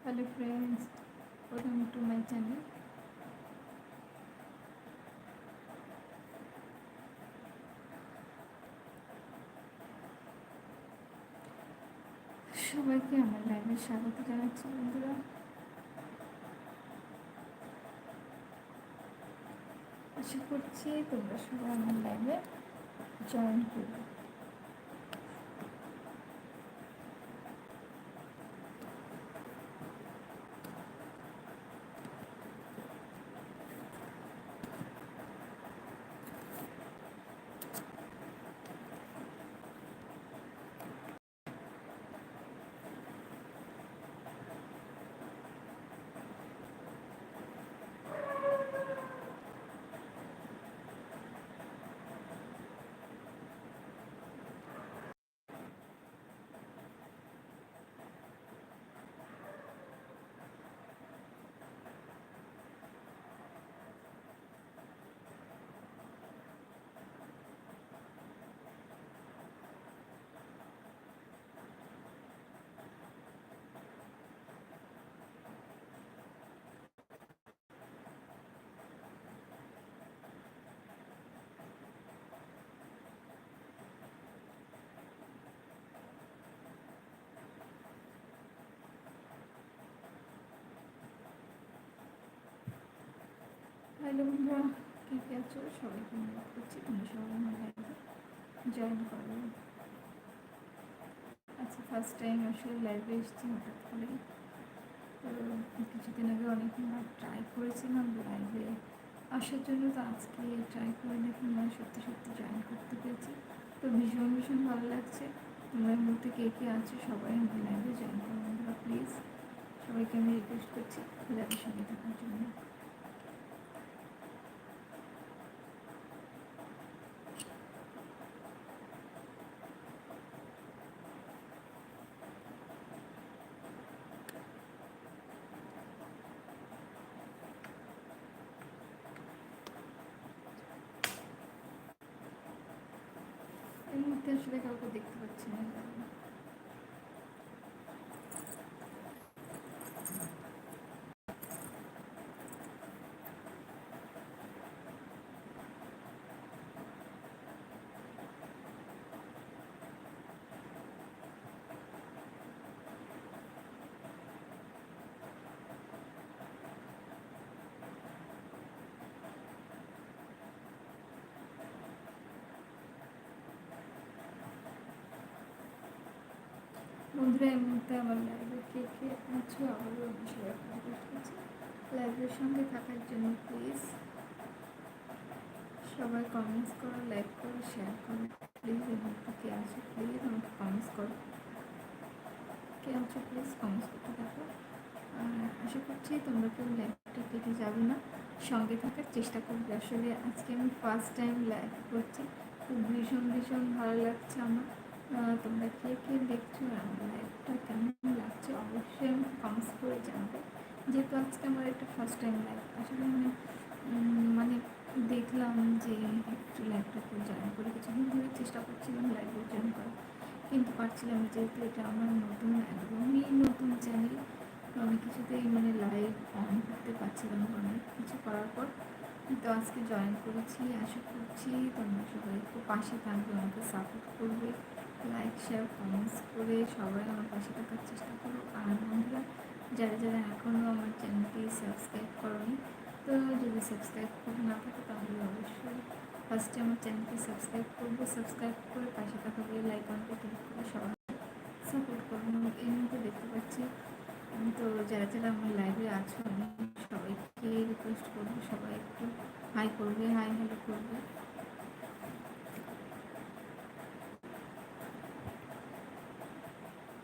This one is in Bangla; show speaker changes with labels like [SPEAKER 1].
[SPEAKER 1] Hello friends, welcome to my channel. সবাইকে আমার লাইভে স্বাগত জানাচ্ছি বন্ধুরা। আশা করছি তোমরা সবাই আমার লাইভে জয়েন করবে। হ্যালো বন্ধুরা, কে কে আছো? সবাইকে অনুরোধ করছি তোমরা সবাই আমার লাইভে জয়েন করো। আচ্ছা, ফার্স্ট টাইম আসলে লাইভে এসেছি হঠাৎ করে। তো কিছুদিন আগে অনেকবার ট্রাই করেছিলাম লাইভে আসার জন্য, তো আজকে ট্রাই করে দেখুন সত্যি সত্যি জয়েন করতে পেরেছি। তো ভীষণ ভীষণ ভালো লাগছে। তোমরা মধ্যে কে কে আছো সবাই আমার লাইভে জয়েন করো বন্ধুরা, প্লিজ সবাইকে আমি রিকোয়েস্ট করছি লাইভের সঙ্গে থাকার জন্য। এই মুহূর্তে আসলে কাউকে দেখতে পাচ্ছি না। বন্ধুরা, এই মুহূর্তে আমার লাইভে কে কে আছো আবারও আমি সবাই রিকোয়েস্ট করছি লাইভের সঙ্গে থাকার জন্য। প্লিজ সবাই কমেন্টস করো, লাইক করো, শেয়ার করো। প্লিজ এই মুহূর্তে কে আছো প্লিজ আমাকে কমেন্টস করো। কে আছো প্লিজ কমেন্টস করতে থাকো। আর আশা করছি তোমরা কেউ লাইভটা কেটে যাবে না, সঙ্গে থাকার চেষ্টা করবে। আসলে আজকে আমি ফার্স্ট টাইম লাইভ করছি, তো ভীষণ ভীষণ ভালো লাগছে আমার। তোমরা কে কে দেখছো আমার লাইভটা কেমন লাগছে অবশ্যই আমি কমেন্টস করে জানাবে। যেহেতু আজকে আমার একটা ফার্স্ট টাইম লাইভ, আসলে মানে দেখলাম যে একটু লাইভটা করে জয়েন করে কিছুদিন ধরে চেষ্টা করছিলাম লাইভে জয়েন করা, কিন্তু পারছিলাম না, যেহেতু এটা আমার নতুন, একদমই নতুন চ্যানেল। তো আমি কিছুতেই লাইভ অন করতে পারছিলাম না অনেক কিছু করার পর। তো আজকে জয়েন করেছি, আশা করছি তোমরা সবাই একটু পাশে থাকবে, আমাকে সাপোর্ট করবে, লাইক শেয়ার কমেন্টস করে সবাই আমার পাশে থাকার চেষ্টা করো। আর বন্ধুরা, যারা যারা এখনও আমার চ্যানেলটি সাবস্ক্রাইব করোনি, তো যদি সাবস্ক্রাইব করে না থাকে তাহলে অবশ্যই ফার্স্টে আমার চ্যানেলটি সাবস্ক্রাইব করবে, সাবস্ক্রাইব করে পাশে থাকা বেল আইকনটি ক্লিক করে সবাই সাপোর্ট করবো। এই মুহূর্তে দেখতে পাচ্ছি, তো যারা যারা আমার লাইভে আছো আমি সবাইকে রিকোয়েস্ট করবো সবাই একটু হাই করবে, হাই হ্যালো করবে।